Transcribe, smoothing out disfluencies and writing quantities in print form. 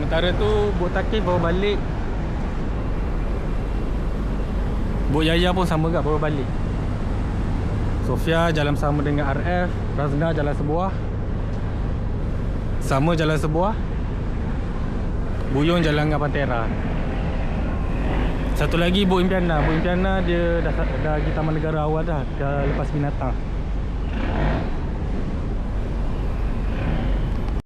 Sementara tu Bot Takif baru balik. Bot Yaya pun sama juga baru balik. Sofia jalan sama dengan RF. Razna jalan sebuah. Sama jalan sebuah. Buyung jalan dengan Pantera. Satu lagi Bot Impiana. Bot Impiana dia dah pergi Taman Negara awal dah. Dah lepas binatang.